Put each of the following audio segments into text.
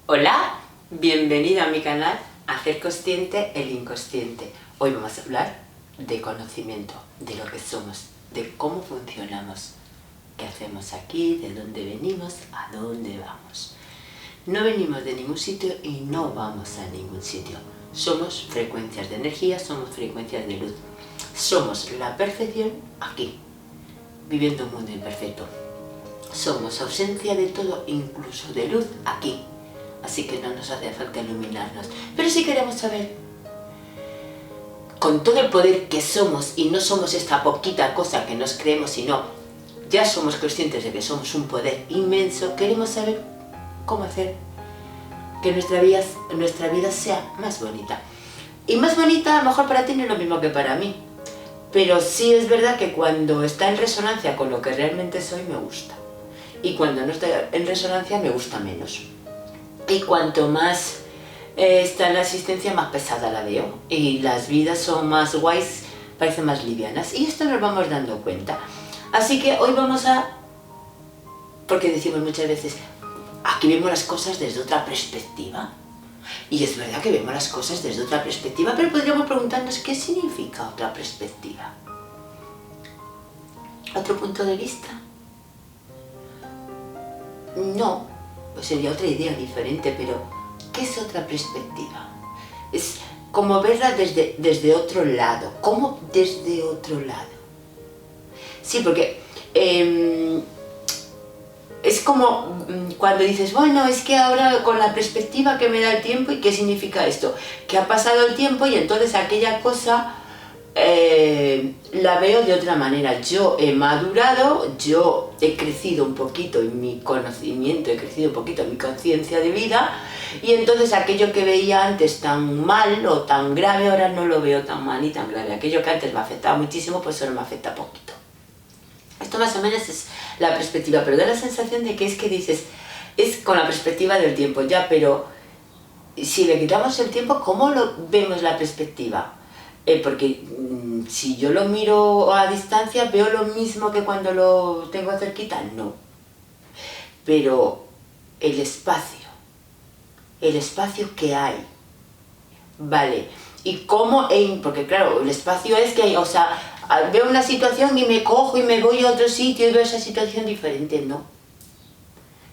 Hola, bienvenido a mi canal Hacer Consciente el Inconsciente. Hoy vamos a hablar de conocimiento, de lo que somos, de cómo funcionamos, qué hacemos aquí, de dónde venimos, a dónde vamos. No venimos de ningún sitio y no vamos a ningún sitio. Somos frecuencias de energía, somos frecuencias de luz. Somos la perfección aquí, viviendo un mundo imperfecto. Somos ausencia de todo, incluso de luz, aquí. Así que no nos hace falta iluminarnos. Pero si queremos saber, con todo el poder que somos, y no somos esta poquita cosa que nos creemos, sino ya somos conscientes de que somos un poder inmenso, queremos saber cómo hacer que nuestra vida sea más bonita. Y más bonita a lo mejor para ti no es lo mismo que para mí. Pero sí es verdad que cuando está en resonancia con lo que realmente soy, me gusta. Y cuando no está en resonancia, me gusta menos. Y cuanto más está en la existencia, más pesada la veo. Y las vidas son más guays, parecen más livianas. Y esto nos vamos dando cuenta. Así que hoy vamos a... Porque decimos muchas veces, aquí vemos las cosas desde otra perspectiva. Y es verdad que vemos las cosas desde otra perspectiva, pero podríamos preguntarnos qué significa otra perspectiva. ¿Otro punto de vista? No, pues sería otra idea diferente, pero ¿qué es otra perspectiva? Es como verla desde otro lado. ¿Cómo desde otro lado? Sí, porque es como cuando dices, bueno, es que ahora con la perspectiva que me da el tiempo, ¿y qué significa esto? Que ha pasado el tiempo y entonces aquella cosa la veo de otra manera. Yo he madurado, yo he crecido un poquito en mi conocimiento, he crecido un poquito en mi conciencia de vida, y entonces aquello que veía antes tan mal o tan grave, ahora no lo veo tan mal ni tan grave. Aquello que antes me afectaba muchísimo, pues ahora me afecta poquito. Esto más o menos es la perspectiva, pero da la sensación de que es que dices, es con la perspectiva del tiempo, ya, pero si le quitamos el tiempo, ¿cómo lo vemos la perspectiva? Porque si yo lo miro a distancia, ¿veo lo mismo que cuando lo tengo cerquita? No. Pero el espacio que hay, ¿vale? Y cómo, porque claro, el espacio es que, o sea, veo una situación y me cojo y me voy a otro sitio y veo esa situación diferente, no.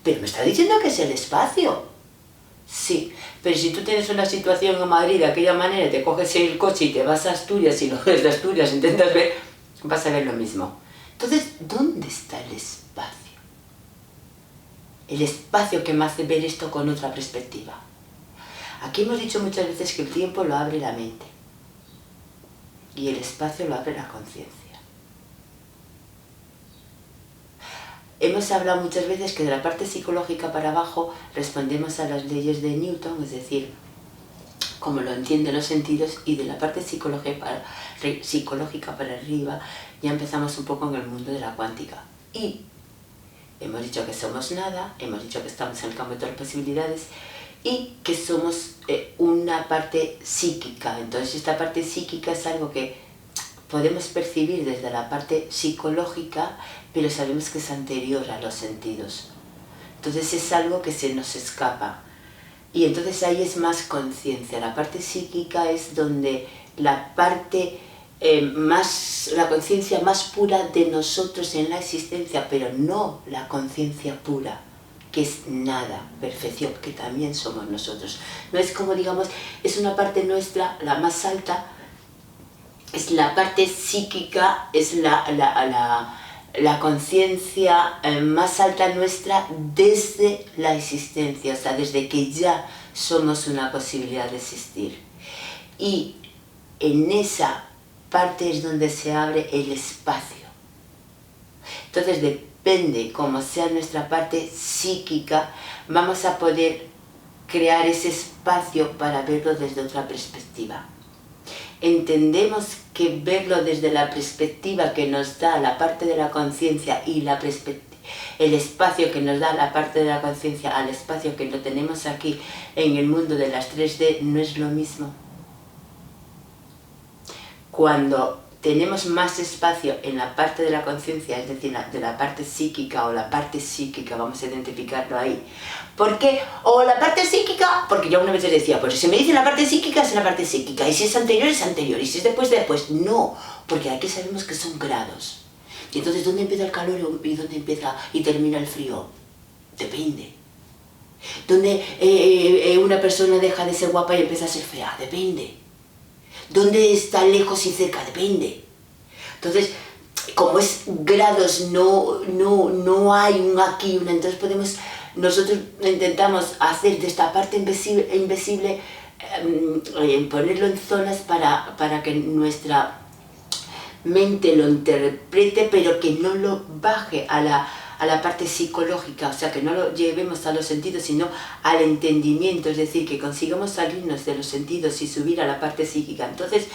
Pero me está diciendo que es el espacio. Sí, pero si tú tienes una situación en Madrid de aquella manera, te coges el coche y te vas a Asturias y lo ves de Asturias, intentas ver, vas a ver lo mismo. Entonces, ¿dónde está el espacio? El espacio que me hace ver esto con otra perspectiva. Aquí hemos dicho muchas veces que el tiempo lo abre la mente y el espacio lo abre la conciencia. Hemos hablado muchas veces que de la parte psicológica para abajo respondemos a las leyes de Newton, es decir, como lo entienden los sentidos, y de la parte psicológica para arriba ya empezamos un poco en el mundo de la cuántica. Y hemos dicho que somos nada, hemos dicho que estamos en el campo de todas las posibilidades y que somos una parte psíquica. Entonces esta parte psíquica es algo que podemos percibir desde la parte psicológica, pero sabemos que es anterior a los sentidos. Entonces es algo que se nos escapa. Y entonces ahí es más conciencia. La parte psíquica es donde la parte la conciencia más pura de nosotros en la existencia, pero no la conciencia pura, que es nada, perfección, que también somos nosotros. No es como, digamos, es una parte nuestra, la más alta, es la parte psíquica, es la conciencia más alta nuestra desde la existencia, o sea, desde que ya somos una posibilidad de existir. Y en esa parte es donde se abre el espacio. Entonces depende cómo sea nuestra parte psíquica, vamos a poder crear ese espacio para verlo desde otra perspectiva. Entendemos que verlo desde la perspectiva que nos da la parte de la conciencia y el espacio que nos da la parte de la conciencia al espacio que lo tenemos aquí en el mundo de las 3D no es lo mismo. Cuando tenemos más espacio en la parte de la conciencia, es decir, de la parte psíquica o la parte psíquica, vamos a identificarlo ahí. ¿Por qué? O la parte psíquica, porque yo una vez les decía, pues si me dicen la parte psíquica, es la parte psíquica, y si es anterior, es anterior, y si es después, después. No, porque aquí sabemos que son grados. Y entonces, ¿dónde empieza el calor y dónde empieza y termina el frío? Depende. ¿Dónde una persona deja de ser guapa y empieza a ser fea? Depende. ¿Dónde está lejos y cerca? Depende. Entonces, como es grados, no hay un aquí y un entonces nosotros intentamos hacer de esta parte invisible ponerlo en zonas para que nuestra mente lo interprete, pero que no lo baje a la parte psicológica, o sea, que no lo llevemos a los sentidos, sino al entendimiento, es decir, que consigamos salirnos de los sentidos y subir a la parte psíquica. Entonces,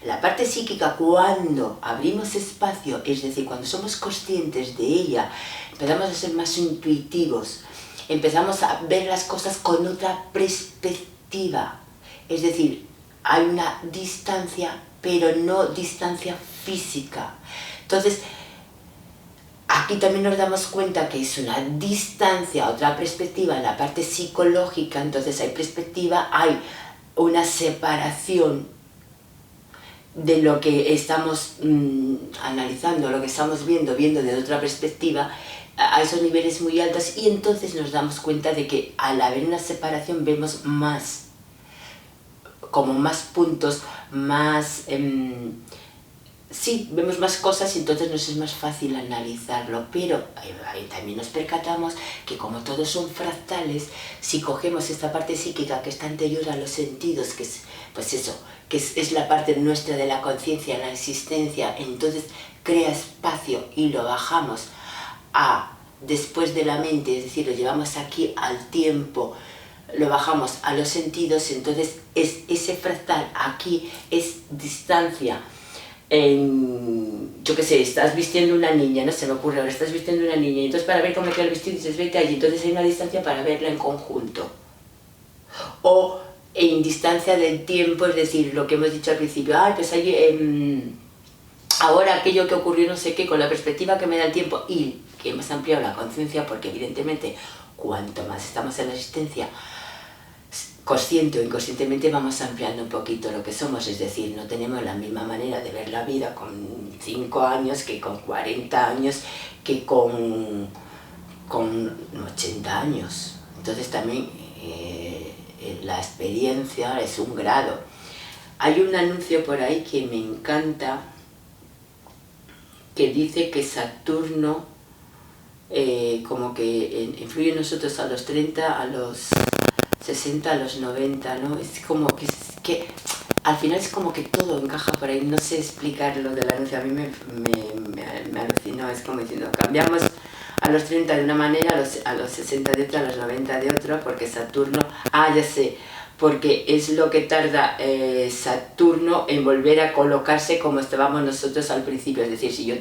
la parte psíquica, cuando abrimos espacio, es decir, cuando somos conscientes de ella, empezamos a ser más intuitivos, empezamos a ver las cosas con otra perspectiva, es decir, hay una distancia, pero no distancia física. Entonces, aquí también nos damos cuenta que es una distancia, otra perspectiva en la parte psicológica, entonces hay perspectiva, hay una separación de lo que estamos analizando, lo que estamos viendo de otra perspectiva, a esos niveles muy altos, y entonces nos damos cuenta de que al haber una separación vemos más, como más puntos, más... sí, vemos más cosas y entonces nos es más fácil analizarlo, pero ahí también nos percatamos que como todos son fractales, si cogemos esta parte psíquica que está anterior a los sentidos, que es, pues eso, que es la parte nuestra de la conciencia, la existencia, entonces crea espacio y lo bajamos a después de la mente, es decir, lo llevamos aquí al tiempo, lo bajamos a los sentidos, entonces ese fractal aquí es distancia. Yo qué sé, estás vistiendo una niña, no se me ocurre ahora, estás vistiendo una niña y entonces para ver cómo queda el vestido dices vete allí, entonces hay una distancia para verla en conjunto. O en distancia del tiempo, es decir, lo que hemos dicho al principio, pues hay ahora aquello que ocurrió no sé qué, con la perspectiva que me da el tiempo y que hemos ampliado la conciencia, porque evidentemente cuanto más estamos en la existencia, consciente o inconscientemente vamos ampliando un poquito lo que somos, es decir, no tenemos la misma manera de ver la vida con 5 años que con 40 años que con 80 años. Entonces también la experiencia es un grado. Hay un anuncio por ahí que me encanta que dice que Saturno como que influye en nosotros a los 30, a los 60, a los 90, ¿no? Es como que al final es como que todo encaja por ahí, no sé explicarlo del anuncio, a mí me alucinó, es como diciendo, cambiamos a los 30 de una manera, a los 60 de otra, a los 90 de otra, porque Saturno, ya sé, porque es lo que tarda Saturno en volver a colocarse como estábamos nosotros al principio, es decir, si yo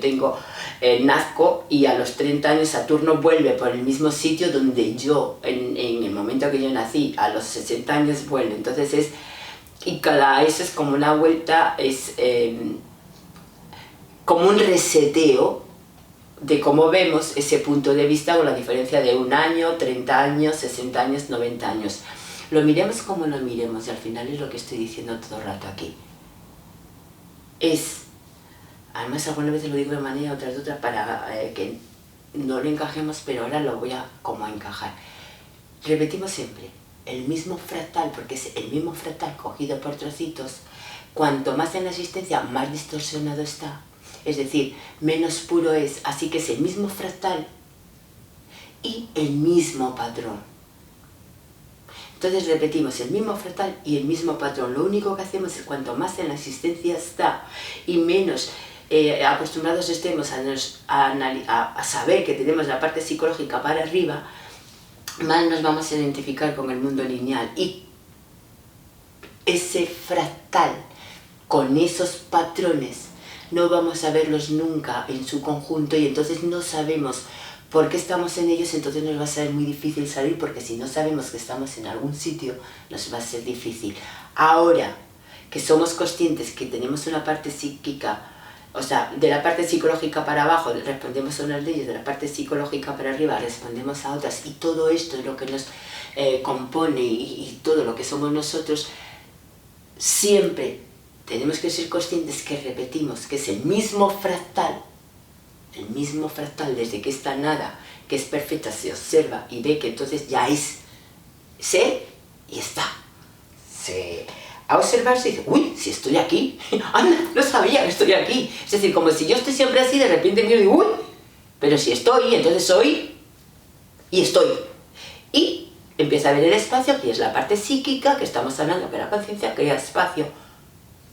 nazco y a los 30 años Saturno vuelve por el mismo sitio donde yo, en el momento que yo nací, a los 60 años vuelve, entonces eso es como una vuelta, es como un reseteo de cómo vemos ese punto de vista con la diferencia de 1 año, 30 años, 60 años, 90 años. Lo miremos como lo miremos, y al final es lo que estoy diciendo todo el rato aquí. Además algunas veces lo digo de una manera, otras de otra, para que no lo encajemos, pero ahora lo voy a encajar. Repetimos siempre, el mismo fractal, porque es el mismo fractal cogido por trocitos, cuanto más en la existencia, más distorsionado está. Es decir, menos puro es, así que es el mismo fractal y el mismo patrón. Entonces repetimos el mismo fractal y el mismo patrón. Lo único que hacemos es cuanto más en la existencia está y menos acostumbrados estemos a saber que tenemos la parte psicológica para arriba, más nos vamos a identificar con el mundo lineal. Y ese fractal con esos patrones no vamos a verlos nunca en su conjunto y entonces no sabemos por qué estamos en ellos, entonces nos va a ser muy difícil salir, porque si no sabemos que estamos en algún sitio, nos va a ser difícil. Ahora que somos conscientes que tenemos una parte psíquica O sea, de la parte psicológica para abajo respondemos a unas leyes, de la parte psicológica para arriba respondemos a otras, y todo esto es lo que nos compone y todo lo que somos nosotros. Siempre tenemos que ser conscientes que repetimos, que es el mismo fractal desde que esta nada, que es perfecta, se observa y ve que entonces ya es ser y está. A observarse y dice, uy, si estoy aquí, anda, no sabía que estoy aquí. Es decir, como si yo estoy siempre así, de repente miro y digo, uy, pero si estoy, entonces soy y estoy. Y empieza a ver el espacio, que es la parte psíquica, que estamos hablando, que la conciencia crea espacio,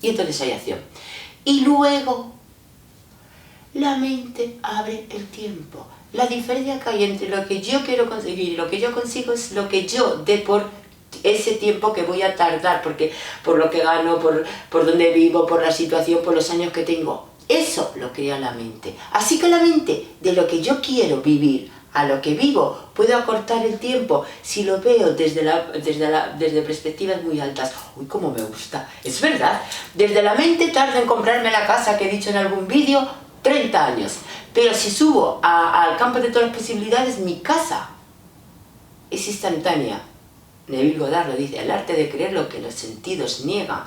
y entonces hay acción. Y luego, la mente abre el tiempo. La diferencia que hay entre lo que yo quiero conseguir y lo que yo consigo es lo que yo dé por ese tiempo que voy a tardar, porque por lo que gano, por donde vivo, por la situación, por los años que tengo. Eso lo crea la mente. Así que la mente, de lo que yo quiero vivir a lo que vivo, puedo acortar el tiempo si lo veo desde perspectivas muy altas. Uy, cómo me gusta. Es verdad. Desde la mente tardo en comprarme la casa que he dicho en algún vídeo 30 años. Pero si subo al campo de todas las posibilidades, mi casa es instantánea. Neville Goddard lo dice, el arte de creer lo que los sentidos niegan.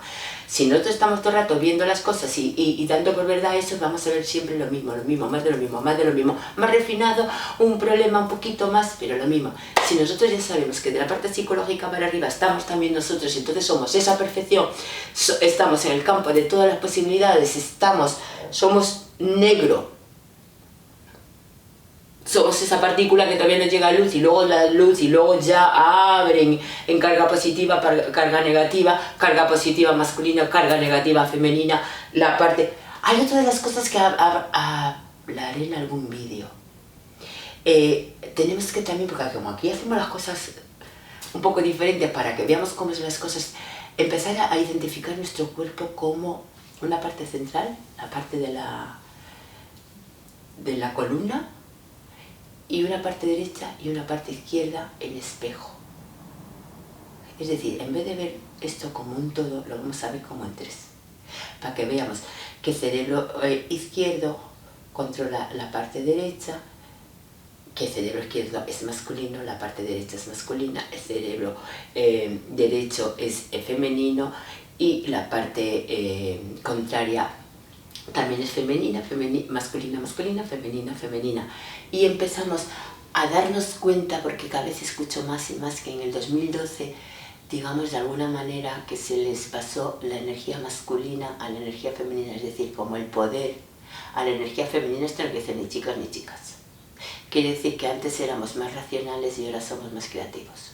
Si nosotros estamos todo el rato viendo las cosas y dando por verdad eso, vamos a ver siempre lo mismo, más de lo mismo, más de lo mismo, más refinado, un problema un poquito más, pero lo mismo. Si nosotros ya sabemos que de la parte psicológica para arriba estamos también nosotros, y entonces somos esa perfección, estamos en el campo de todas las posibilidades, somos negro, somos esa partícula que todavía no llega a luz, y luego la luz, y luego ya abren en carga positiva, carga negativa masculina, carga negativa femenina, la parte... Hay otra de las cosas que hablaré en algún vídeo. Tenemos que también, porque como aquí hacemos las cosas un poco diferentes para que veamos cómo son las cosas, empezar a identificar nuestro cuerpo como una parte central, la parte de la columna, y una parte derecha y una parte izquierda en espejo. Es decir, en vez de ver esto como un todo, lo vamos a ver como en tres. Para que veamos que el cerebro izquierdo controla la parte derecha, que el cerebro izquierdo es masculino, la parte derecha es masculina, el cerebro derecho es femenino, y la parte contraria también es femenina, masculina, femenina. Y empezamos a darnos cuenta, porque cada vez escucho más y más que en el 2012, digamos de alguna manera, que se les pasó la energía masculina a la energía femenina, es decir, como el poder a la energía femenina. Esto no quiere decir ni chicos ni chicas. Quiere decir que antes éramos más racionales y ahora somos más creativos.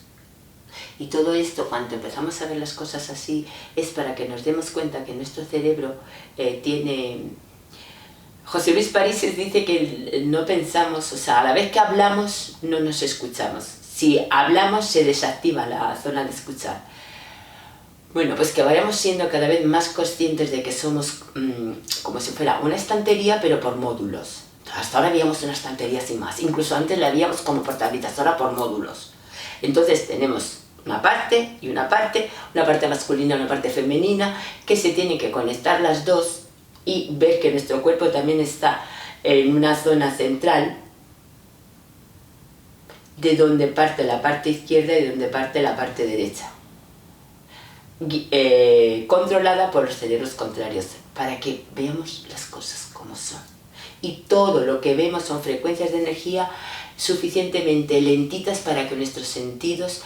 Y todo esto, cuando empezamos a ver las cosas así, es para que nos demos cuenta que nuestro cerebro tiene... José Luis Parísez dice que no pensamos, o sea, a la vez que hablamos no nos escuchamos. Si hablamos se desactiva la zona de escuchar. Bueno, pues que vayamos siendo cada vez más conscientes de que somos como si fuera una estantería, pero por módulos. Hasta ahora habíamos una estantería sin más, incluso antes la habíamos como por tablitas, ahora por módulos. Entonces tenemos una parte y una parte masculina, una parte femenina, que se tienen que conectar las dos y ver que nuestro cuerpo también está en una zona central, de donde parte la parte izquierda y de donde parte la parte derecha, controlada por los cerebros contrarios, para que veamos las cosas como son. Y todo lo que vemos son frecuencias de energía suficientemente lentitas para que nuestros sentidos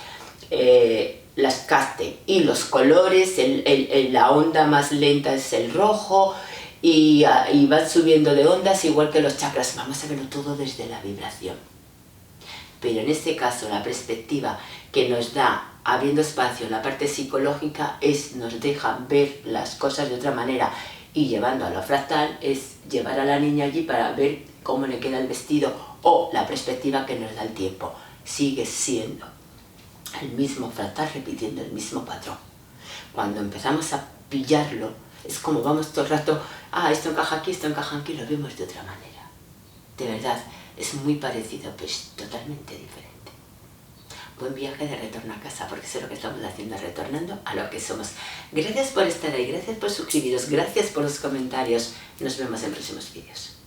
las capten. Y los colores, la onda más lenta es el rojo, y van subiendo de ondas igual que los chakras. Vamos a verlo todo desde la vibración. Pero en este caso la perspectiva que nos da abriendo espacio la parte psicológica nos deja ver las cosas de otra manera, y llevando a lo fractal es llevar a la niña allí para ver cómo le queda el vestido, o la perspectiva que nos da el tiempo. Sigue siendo el mismo fractal repitiendo el mismo patrón. Cuando empezamos a pillarlo, es como vamos todo el rato, esto encaja aquí, lo vemos de otra manera. De verdad, es muy parecido, pero es totalmente diferente. buen viaje de retorno a casa, porque eso es lo que estamos haciendo, retornando a lo que somos. Gracias por estar ahí, gracias por suscribiros, gracias por los comentarios. Nos vemos en próximos vídeos.